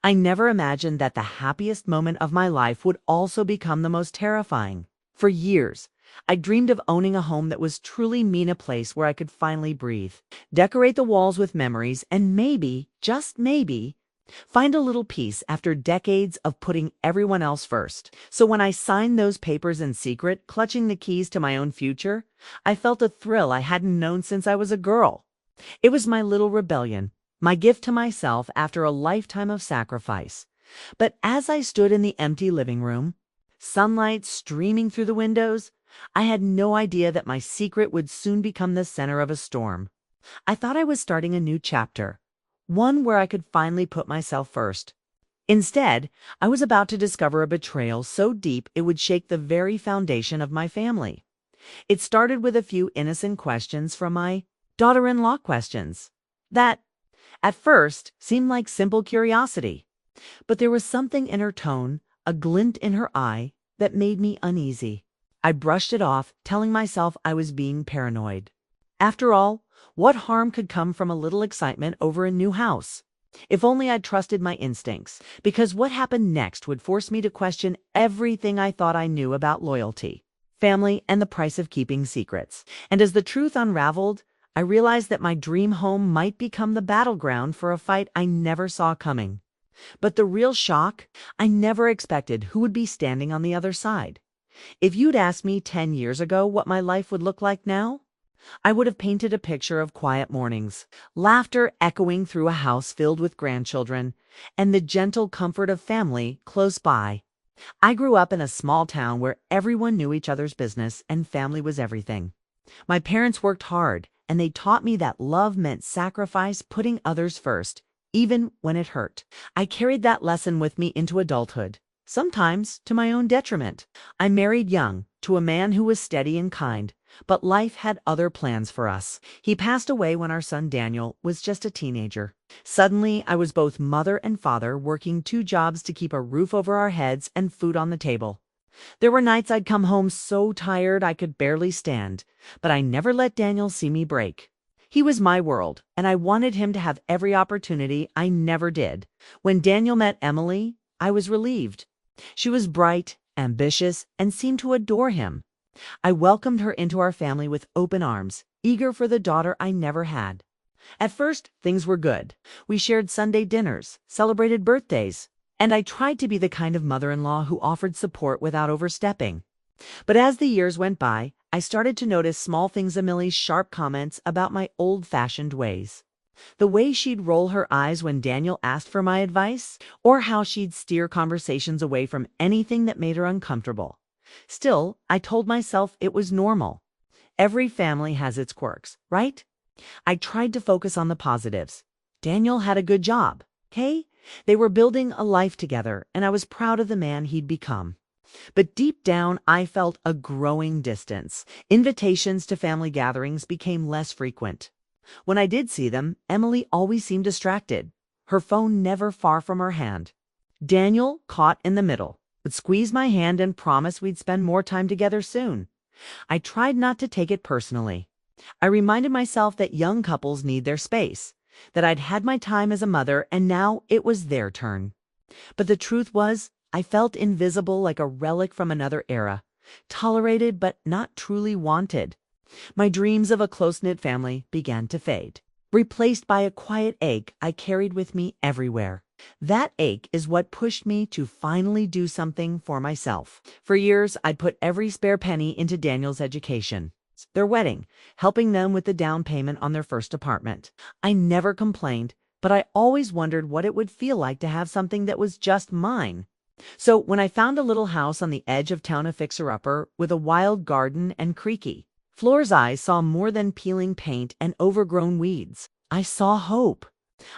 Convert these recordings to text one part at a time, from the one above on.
I never imagined that the happiest moment of my life would also become the most terrifying. For years, I dreamed of owning a home that was truly me, a place where I could finally breathe, decorate the walls with memories, and maybe, just maybe, find a little peace after decades of putting everyone else first. So when I signed those papers in secret, clutching the keys to my own future, I felt a thrill I hadn't known since I was a girl. It was my little rebellion, my gift to myself after a lifetime of sacrifice. But as I stood in the empty living room, sunlight streaming through the windows, I had no idea that my secret would soon become the center of a storm. I thought I was starting a new chapter, one where I could finally put myself first. Instead, I was about to discover a betrayal so deep it would shake the very foundation of my family. It started with a few innocent questions from my daughter-in-law questions that, at first, seemed like simple curiosity. But there was something in her tone, a glint in her eye, that made me uneasy. I brushed it off, telling myself I was being paranoid. After all, what harm could come from a little excitement over a new house? If only I'd trusted my instincts, because what happened next would force me to question everything I thought I knew about loyalty, family, and the price of keeping secrets. And as the truth unraveled, I realized that my dream home might become the battleground for a fight I never saw coming. But the real shock, I never expected who would be standing on the other side. If you'd asked me 10 years ago what my life would look like now, I would have painted a picture of quiet mornings, laughter echoing through a house filled with grandchildren, and the gentle comfort of family close by. I grew up in a small town where everyone knew each other's business and family was everything. My parents worked hard, and they taught me that love meant sacrifice, putting others first, even when it hurt. I carried that lesson with me into adulthood, sometimes to my own detriment. I married young, to a man who was steady and kind, but life had other plans for us. He passed away when our son Daniel was just a teenager. Suddenly, I was both mother and father, working 2 jobs to keep a roof over our heads and food on the table. There were nights I'd come home so tired I could barely stand, but I never let Daniel see me break. He was my world, and I wanted him to have every opportunity I never did. When Daniel met Emily, I was relieved. She was bright, ambitious, and seemed to adore him. I welcomed her into our family with open arms, eager for the daughter I never had. At first, things were good. We shared Sunday dinners, celebrated birthdays, and I tried to be the kind of mother-in-law who offered support without overstepping. But as the years went by, I started to notice small things: Emily's sharp comments about my old-fashioned ways, the way she'd roll her eyes when Daniel asked for my advice, or how she'd steer conversations away from anything that made her uncomfortable. Still, I told myself it was normal. Every family has its quirks, right? I tried to focus on the positives. Daniel had a good job, okay? They were building a life together, and I was proud of the man he'd become. But deep down, I felt a growing distance. Invitations to family gatherings became less frequent. When I did see them, Emily always seemed distracted, her phone never far from her hand. Daniel, caught in the middle, would squeeze my hand and promise we'd spend more time together soon. I tried not to take it personally. I reminded myself that young couples need their space, that I'd had my time as a mother and now it was their turn. But the truth was, I felt invisible, like a relic from another era, tolerated but not truly wanted. My dreams of a close-knit family began to fade, replaced by a quiet ache I carried with me everywhere. That ache is what pushed me to finally do something for myself. For years, I'd put every spare penny into Daniel's education, their wedding, helping them with the down payment on their first apartment. I never complained, but I always wondered what it would feel like to have something that was just mine. So when I found a little house on the edge of town, a fixer-upper with a wild garden and creaky floors, I saw more than peeling paint and overgrown weeds. I saw hope.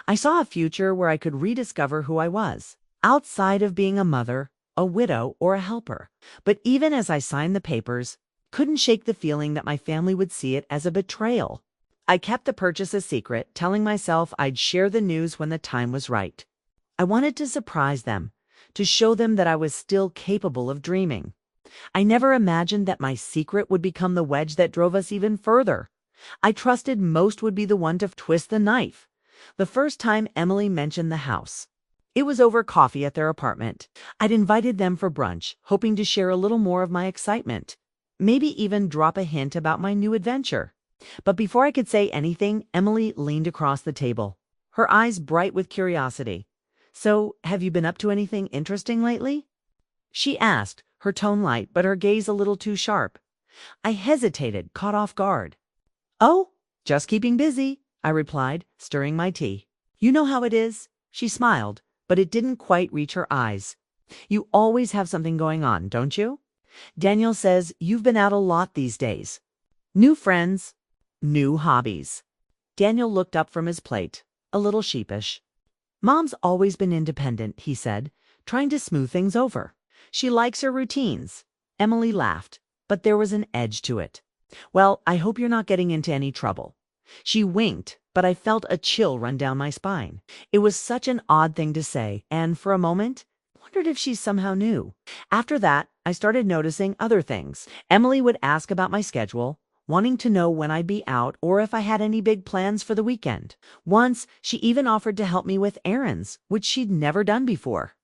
I saw a future where I could rediscover who I was, outside of being a mother, a widow, or a helper. But even as I signed the papers, couldn't shake the feeling that my family would see it as a betrayal. I kept the purchase a secret, telling myself I'd share the news when the time was right. I wanted to surprise them, to show them that I was still capable of dreaming. I never imagined that my secret would become the wedge that drove us even further. I trusted most would be the one to twist the knife. The first time Emily mentioned the house, It was over coffee at their apartment. I'd invited them for brunch, hoping to share a little more of my excitement. Maybe even drop a hint about my new adventure. But before I could say anything, Emily leaned across the table, her eyes bright with curiosity. "So, have you been up to anything interesting lately?" she asked, her tone light but her gaze a little too sharp. I hesitated, caught off guard. "Oh, just keeping busy," I replied, stirring my tea. "You know how it is." She smiled, but it didn't quite reach her eyes. "You always have something going on, don't you? Daniel says you've been out a lot these days. New friends, new hobbies." Daniel looked up from his plate, a little sheepish. "Mom's always been independent," he said, trying to smooth things over. "She likes her routines." Emily laughed, but there was an edge to it. "Well, I hope you're not getting into any trouble." She winked, but I felt a chill run down my spine. It was such an odd thing to say, and for a moment, wondered if she somehow knew. After that, I started noticing other things. Emily would ask about my schedule, wanting to know when I'd be out or if I had any big plans for the weekend. Once, she even offered to help me with errands, which she'd never done before.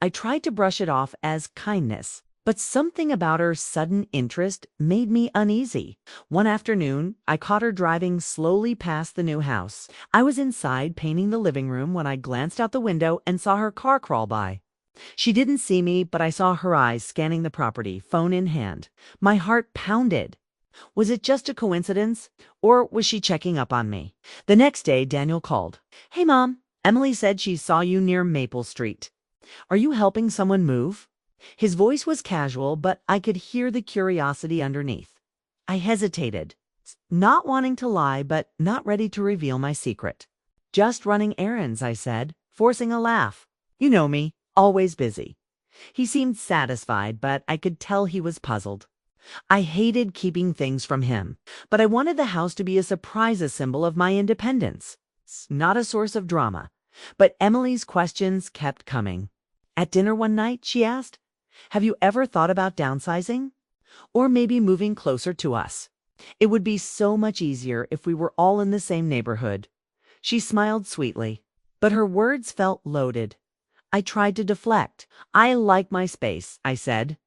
I tried to brush it off as kindness, but something about her sudden interest made me uneasy. One afternoon, I caught her driving slowly past the new house. I was inside painting the living room when I glanced out the window and saw her car crawl by. She didn't see me, but I saw her eyes scanning the property, phone in hand. My heart pounded. Was it just a coincidence, or was she checking up on me? The next day, Daniel called. "Hey, Mom, Emily said she saw you near Maple Street. Are you helping someone move?" His voice was casual, but I could hear the curiosity underneath. I hesitated, not wanting to lie, but not ready to reveal my secret. "Just running errands," I said, forcing a laugh. "You know me, always busy." He seemed satisfied, but I could tell he was puzzled. I hated keeping things from him, but I wanted the house to be a surprise, a symbol of my independence, not a source of drama. But Emily's questions kept coming. At dinner one night, she asked, "Have you ever thought about downsizing? Or maybe moving closer to us? It would be so much easier if we were all in the same neighborhood." She smiled sweetly, but her words felt loaded. I tried to deflect. "I like my space," I said.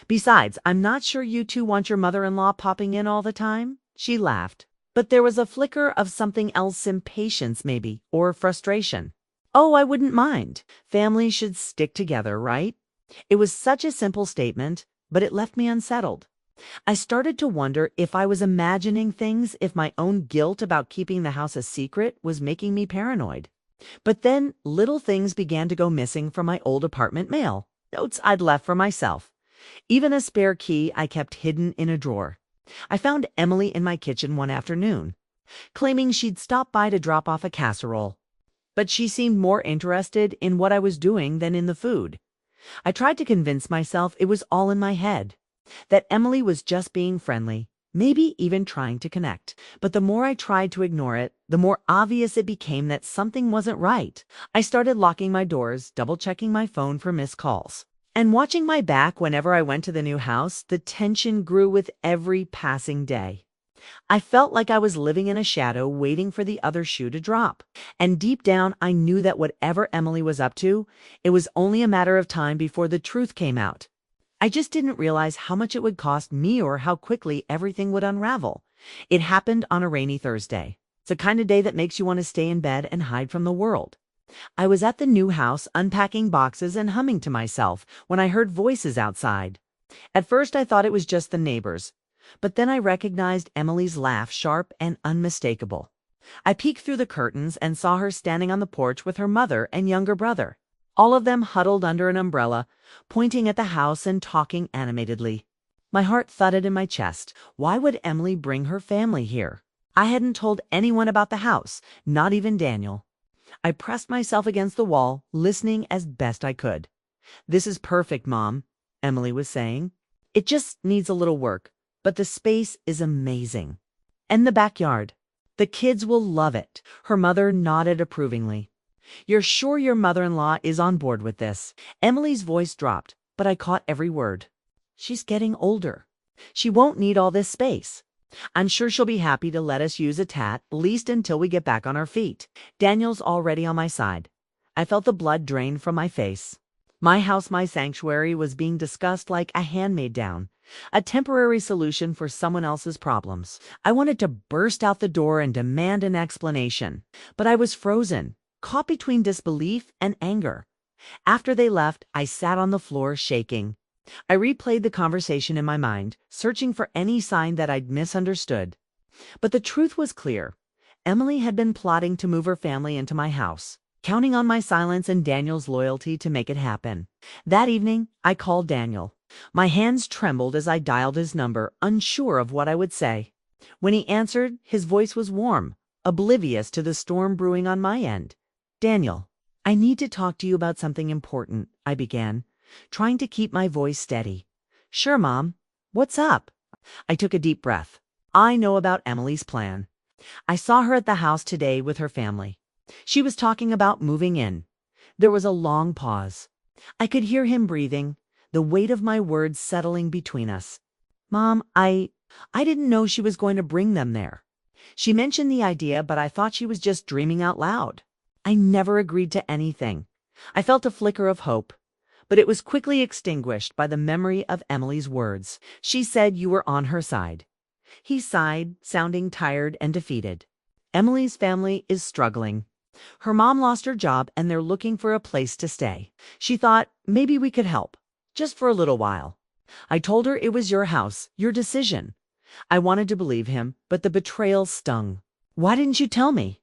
"Besides, I'm not sure you two want your mother-in-law popping in all the time." She laughed, but there was a flicker of something else, impatience maybe, or frustration. "Oh, I wouldn't mind. Families should stick together, right?" It was such a simple statement, but it left me unsettled. I started to wonder if I was imagining things, if my own guilt about keeping the house a secret was making me paranoid. But then little things began to go missing from my old apartment mail, notes I'd left for myself. Even a spare key I kept hidden in a drawer. I found Emily in my kitchen one afternoon, claiming she'd stopped by to drop off a casserole. But she seemed more interested in what I was doing than in the food. I tried to convince myself it was all in my head, that Emily was just being friendly, maybe even trying to connect. But the more I tried to ignore it, the more obvious it became that something wasn't right. I started locking my doors, double-checking my phone for missed calls, and watching my back whenever I went to the new house. The tension grew with every passing day. I felt like I was living in a shadow, waiting for the other shoe to drop. And deep down, I knew that whatever Emily was up to, it was only a matter of time before the truth came out. I just didn't realize how much it would cost me or how quickly everything would unravel. It happened on a rainy Thursday. It's the kind of day that makes you want to stay in bed and hide from the world. I was at the new house unpacking boxes and humming to myself when I heard voices outside. At first I thought it was just the neighbors, but then I recognized Emily's laugh, sharp and unmistakable. I peeked through the curtains and saw her standing on the porch with her mother and younger brother, all of them huddled under an umbrella, pointing at the house and talking animatedly. My heart thudded in my chest. Why would Emily bring her family here? I hadn't told anyone about the house, not even Daniel. I pressed myself against the wall, listening as best I could. "This is perfect, Mom," Emily was saying. "It just needs a little work, but the space is amazing. And the backyard. The kids will love it." Her mother nodded approvingly. "You're sure your mother-in-law is on board with this?" Emily's voice dropped, but I caught every word. "She's getting older. She won't need all this space. I'm sure she'll be happy to let us use at least until we get back on our feet." Daniel's already on my side. I felt the blood drain from my face. My house, my sanctuary was being discussed like a hand-me-down, a temporary solution for someone else's problems. I wanted to burst out the door and demand an explanation, but I was frozen, caught between disbelief and anger. After they left, I sat on the floor shaking. I replayed the conversation in my mind, searching for any sign that I'd misunderstood. But the truth was clear. Emily had been plotting to move her family into my house, counting on my silence and Daniel's loyalty to make it happen. That evening, I called Daniel. My hands trembled as I dialed his number, unsure of what I would say. When he answered, his voice was warm, oblivious to the storm brewing on my end. "Daniel, I need to talk to you about something important," I began, trying to keep my voice steady. "Sure, Mom. What's up?" I took a deep breath. I know about Emily's plan. I saw her at the house today with her family. She was talking about moving in. There was a long pause. I could hear him breathing, the weight of my words settling between us. "Mom, I didn't know she was going to bring them there. She mentioned the idea, but I thought she was just dreaming out loud. I never agreed to anything." I felt a flicker of hope, but it was quickly extinguished by the memory of Emily's words. "She said you were on her side." He sighed, sounding tired and defeated. "Emily's family is struggling. Her mom lost her job and they're looking for a place to stay. She thought maybe we could help, just for a little while." I told her it was your house, your decision. I wanted to believe him, but the betrayal stung. "Why didn't you tell me?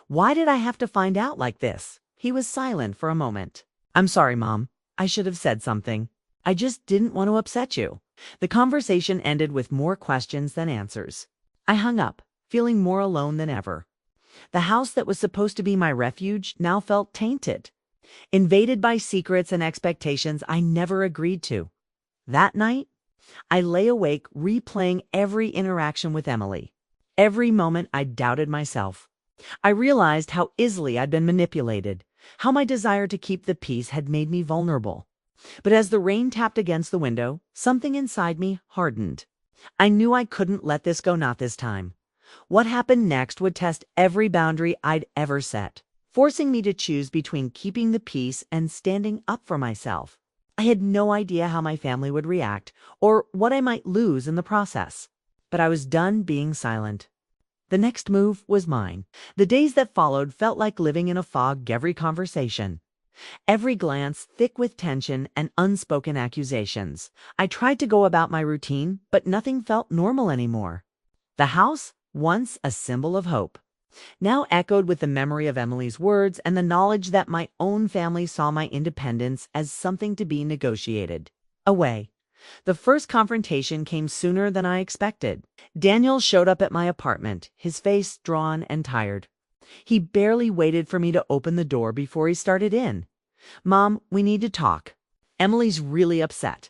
Why did I have to find out like this?" He was silent for a moment. "I'm sorry, Mom. I should have said something. I just didn't want to upset you." The conversation ended with more questions than answers. I hung up, feeling more alone than ever. The house that was supposed to be my refuge now felt tainted, invaded by secrets and expectations I never agreed to. That night, I lay awake replaying every interaction with Emily. Every moment I doubted myself. I realized how easily I'd been manipulated, how my desire to keep the peace had made me vulnerable. But as the rain tapped against the window, something inside me hardened. I knew I couldn't let this go, not this time. What happened next would test every boundary I'd ever set, forcing me to choose between keeping the peace and standing up for myself. I had no idea how my family would react or what I might lose in the process. But I was done being silent. The next move was mine. The days that followed felt like living in a fog, every conversation, every glance thick with tension and unspoken accusations. I tried to go about my routine, but nothing felt normal anymore. The house, once a symbol of hope, now echoed with the memory of Emily's words and the knowledge that my own family saw my independence as something to be negotiated away. The first confrontation came sooner than I expected. Daniel showed up at my apartment, his face drawn and tired. He barely waited for me to open the door before he started in. "Mom, we need to talk. Emily's really upset.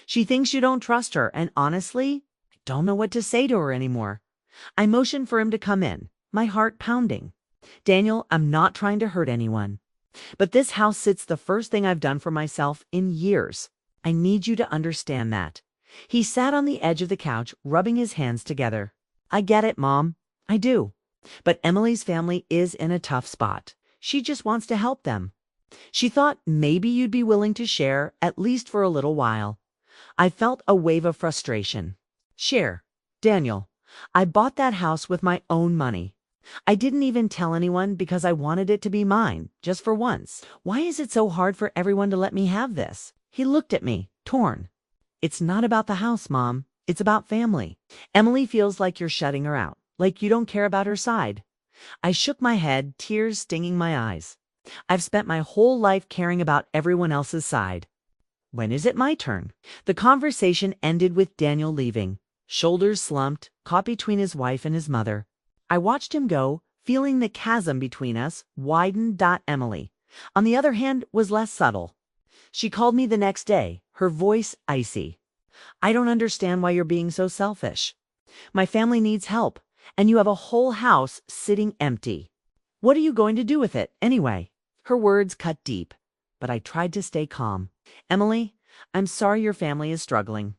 She thinks you don't trust her, and honestly, I don't know what to say to her anymore." I motioned for him to come in, my heart pounding. "Daniel, I'm not trying to hurt anyone, but this house sits the first thing I've done for myself in years. I need you to understand that." He sat on the edge of the couch, rubbing his hands together. "I get it, Mom. I do. But Emily's family is in a tough spot. She just wants to help them. She thought maybe you'd be willing to share, at least for a little while." I felt a wave of frustration. "Share? Daniel, I bought that house with my own money. I didn't even tell anyone because I wanted it to be mine, just for once. Why is it so hard for everyone to let me have this?" He looked at me, torn. "It's not about the house, Mom. It's about family. Emily feels like you're shutting her out, like you don't care about her side." I shook my head, tears stinging my eyes. "I've spent my whole life caring about everyone else's side. When is it my turn?" The conversation ended with Daniel leaving, shoulders slumped, caught between his wife and his mother. I watched him go, feeling the chasm between us widen. Emily, on the other hand, was less subtle. She called me the next day, her voice icy. "I don't understand why you're being so selfish. My family needs help, and you have a whole house sitting empty. What are you going to do with it, anyway?" Her words cut deep, but I tried to stay calm. "Emily, I'm sorry your family is struggling,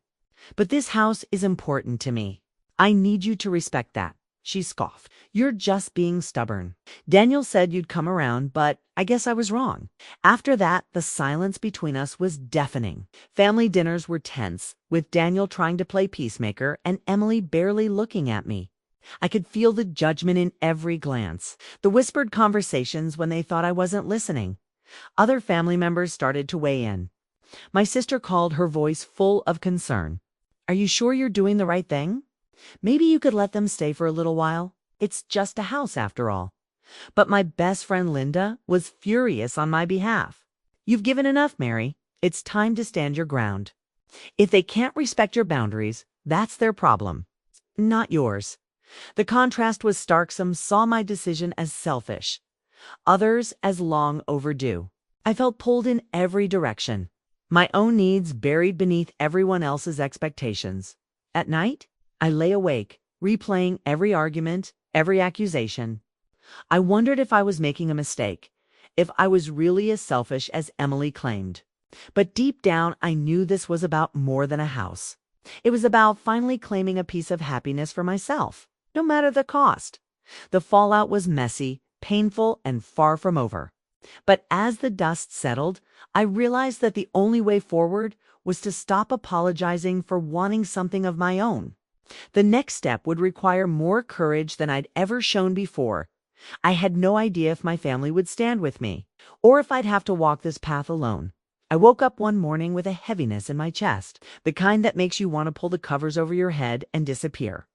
but this house is important to me. I need you to respect that." she scoffed. "You're just being stubborn. Daniel said you'd come around, but I guess I was wrong." After that, the silence between us was deafening. Family dinners were tense, with Daniel trying to play peacemaker and Emily barely looking at me. I could feel the judgment in every glance, the whispered conversations when they thought I wasn't listening. Other family members started to weigh in. My sister called, her voice full of concern. "Are you sure you're doing the right thing? Maybe you could let them stay for a little while. It's just a house after all." But my best friend Linda was furious on my behalf. "You've given enough, Mary. It's time to stand your ground. If they can't respect your boundaries, that's their problem, not yours." The contrast was stark. Some saw my decision as selfish, others as long overdue. I felt pulled in every direction, my own needs buried beneath everyone else's expectations. At night, I lay awake, replaying every argument, every accusation. I wondered if I was making a mistake, if I was really as selfish as Emily claimed. But deep down, I knew this was about more than a house. It was about finally claiming a piece of happiness for myself, no matter the cost. The fallout was messy, painful, and far from over. But as the dust settled, I realized that the only way forward was to stop apologizing for wanting something of my own. The next step would require more courage than I'd ever shown before. I had no idea if my family would stand with me, or if I'd have to walk this path alone. I woke up one morning with a heaviness in my chest, the kind that makes you want to pull the covers over your head and disappear.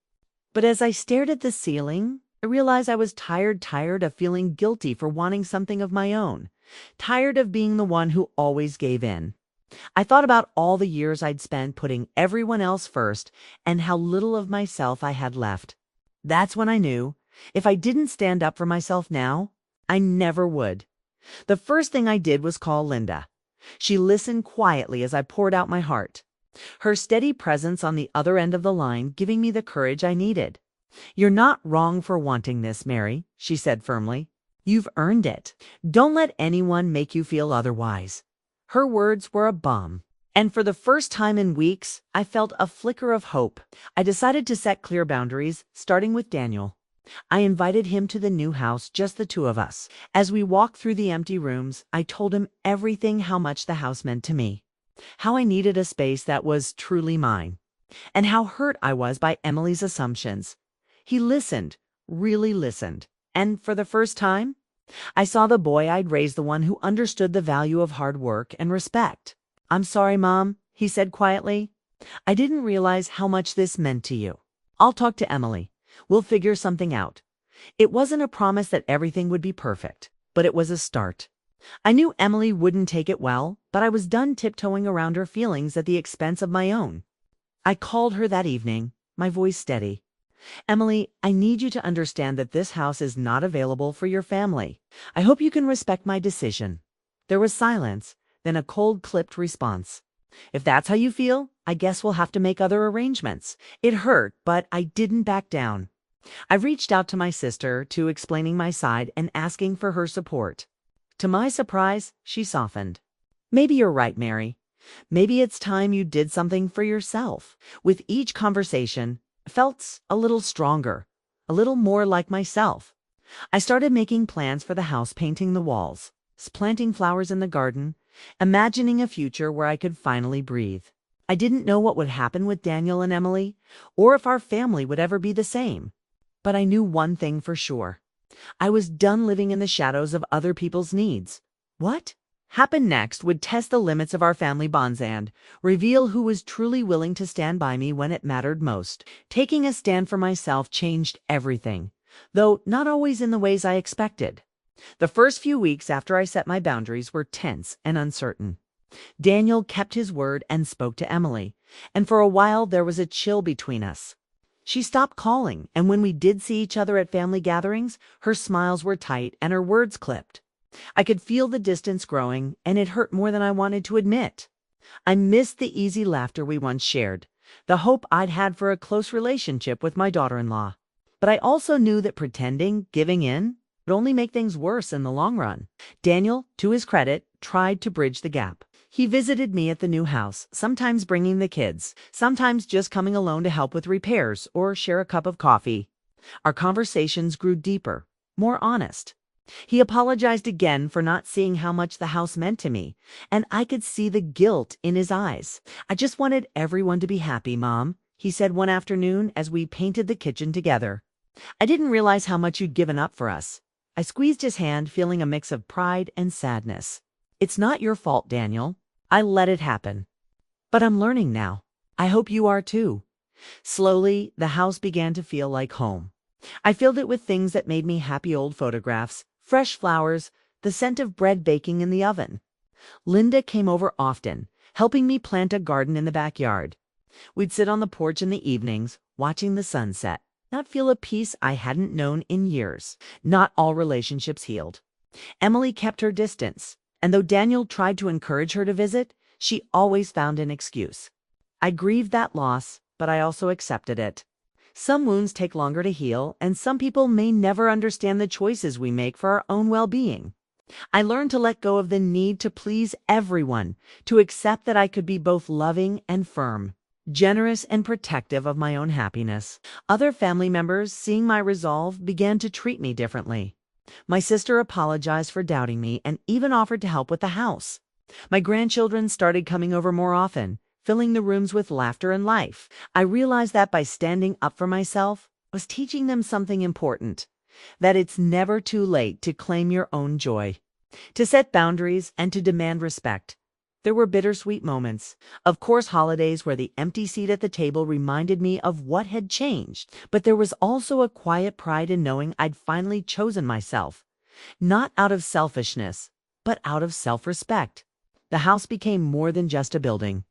But as I stared at the ceiling, I realized I was tired of feeling guilty for wanting something of my own, tired of being the one who always gave in. I thought about all the years I'd spent putting everyone else first and how little of myself I had left. That's when I knew, if I didn't stand up for myself now, I never would. The first thing I did was call Linda. She listened quietly as I poured out my heart, her steady presence on the other end of the line giving me the courage I needed. "You're not wrong for wanting this, Mary," she said firmly. "You've earned it. Don't let anyone make you feel otherwise." Her words were a balm, and for the first time in weeks, I felt a flicker of hope. I decided to set clear boundaries, starting with Daniel. I invited him to the new house, just the two of us. As we walked through the empty rooms, I told him everything, how much the house meant to me, how I needed a space that was truly mine, and how hurt I was by Emily's assumptions. He listened, really listened, and for the first time, I saw the boy I'd raised, the one who understood the value of hard work and respect. "I'm sorry, Mom," he said quietly. "I didn't realize how much this meant to you. I'll talk to Emily. We'll figure something out." It wasn't a promise that everything would be perfect, but it was a start. I knew Emily wouldn't take it well, but I was done tiptoeing around her feelings at the expense of my own. I called her that evening, my voice steady. "Emily, I need you to understand that this house is not available for your family. I hope you can respect my decision." There was silence, then a cold, clipped response. "If that's how you feel, I guess we'll have to make other arrangements." It hurt, but I didn't back down. I reached out to my sister, explaining my side and asking for her support. To my surprise, she softened. "Maybe you're right, Mary. Maybe it's time you did something for yourself." With each conversation, I felt a little stronger, a little more like myself. I started making plans for the house, painting the walls, planting flowers in the garden, imagining a future where I could finally breathe. I didn't know what would happen with Daniel and Emily, or if our family would ever be the same. But I knew one thing for sure. I was done living in the shadows of other people's needs. What happened next would test the limits of our family bonds and reveal who was truly willing to stand by me when it mattered most. Taking a stand for myself changed everything, though not always in the ways I expected. The first few weeks after I set my boundaries were tense and uncertain. Daniel kept his word and spoke to Emily, and for a while there was a chill between us. She stopped calling, and when we did see each other at family gatherings, her smiles were tight and her words clipped. I could feel the distance growing, and it hurt more than I wanted to admit. I missed the easy laughter we once shared, the hope I'd had for a close relationship with my daughter-in-law. But I also knew that pretending, giving in, would only make things worse in the long run. Daniel, to his credit, tried to bridge the gap. He visited me at the new house, sometimes bringing the kids, sometimes just coming alone to help with repairs or share a cup of coffee. Our conversations grew deeper, more honest. He apologized again for not seeing how much the house meant to me, and I could see the guilt in his eyes. "I just wanted everyone to be happy, Mom," he said one afternoon as we painted the kitchen together. "I didn't realize how much you'd given up for us." I squeezed his hand, feeling a mix of pride and sadness. "It's not your fault, Daniel. I let it happen. But I'm learning now. I hope you are too." Slowly, the house began to feel like home. I filled it with things that made me happy: old photographs, fresh flowers, the scent of bread baking in the oven. Linda came over often, helping me plant a garden in the backyard. We'd sit on the porch in the evenings, watching the sunset, not feel a peace I hadn't known in years. Not all relationships healed. Emily kept her distance, and though Daniel tried to encourage her to visit, she always found an excuse. I grieved that loss, but I also accepted it. Some wounds take longer to heal, and some people may never understand the choices we make for our own well-being. I learned to let go of the need to please everyone, to accept that I could be both loving and firm, generous and protective of my own happiness. Other family members, seeing my resolve, began to treat me differently. My sister apologized for doubting me and even offered to help with the house. My grandchildren started coming over more often, filling the rooms with laughter and life. I realized that by standing up for myself, I was teaching them something important: that it's never too late to claim your own joy, to set boundaries, and to demand respect. There were bittersweet moments. Of course, holidays where the empty seat at the table reminded me of what had changed. But there was also a quiet pride in knowing I'd finally chosen myself, not out of selfishness, but out of self-respect. The house became more than just a building.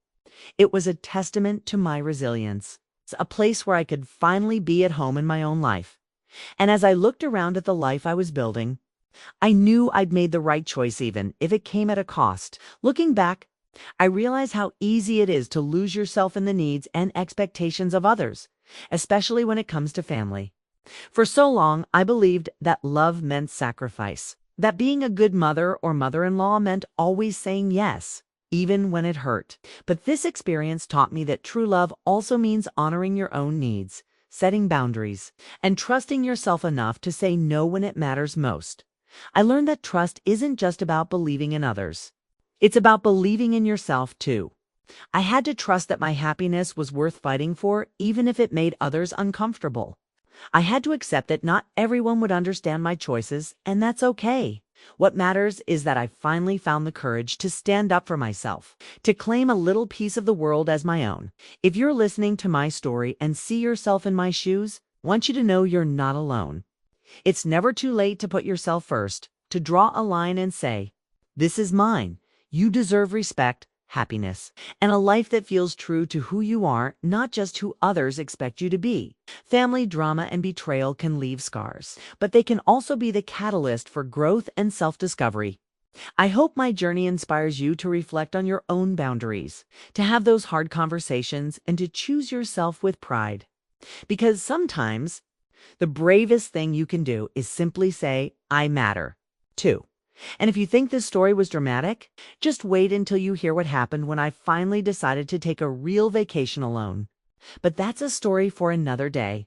It was a testament to my resilience, a place where I could finally be at home in my own life. And as I looked around at the life I was building, I knew I'd made the right choice, even if it came at a cost. Looking back, I realize how easy it is to lose yourself in the needs and expectations of others, especially when it comes to family. For so long, I believed that love meant sacrifice, that being a good mother or mother-in-law meant always saying yes, even when it hurt. But this experience taught me that true love also means honoring your own needs, setting boundaries, and trusting yourself enough to say no when it matters most. I learned that trust isn't just about believing in others. It's about believing in yourself too. I had to trust that my happiness was worth fighting for, even if it made others uncomfortable. I had to accept that not everyone would understand my choices, and that's okay. What matters is that I finally found the courage to stand up for myself, to claim a little piece of the world as my own. If you're listening to my story and see yourself in my shoes, I want you to know you're not alone. It's never too late to put yourself first, to draw a line and say, "This is mine." You deserve respect, happiness, and a life that feels true to who you are, not just who others expect you to be. Family drama and betrayal can leave scars, but they can also be the catalyst for growth and self-discovery. I hope my journey inspires you to reflect on your own boundaries, to have those hard conversations, and to choose yourself with pride. Because sometimes the bravest thing you can do is simply say, "I matter," too. And if you think this story was dramatic, just wait until you hear what happened when I finally decided to take a real vacation alone. But that's a story for another day.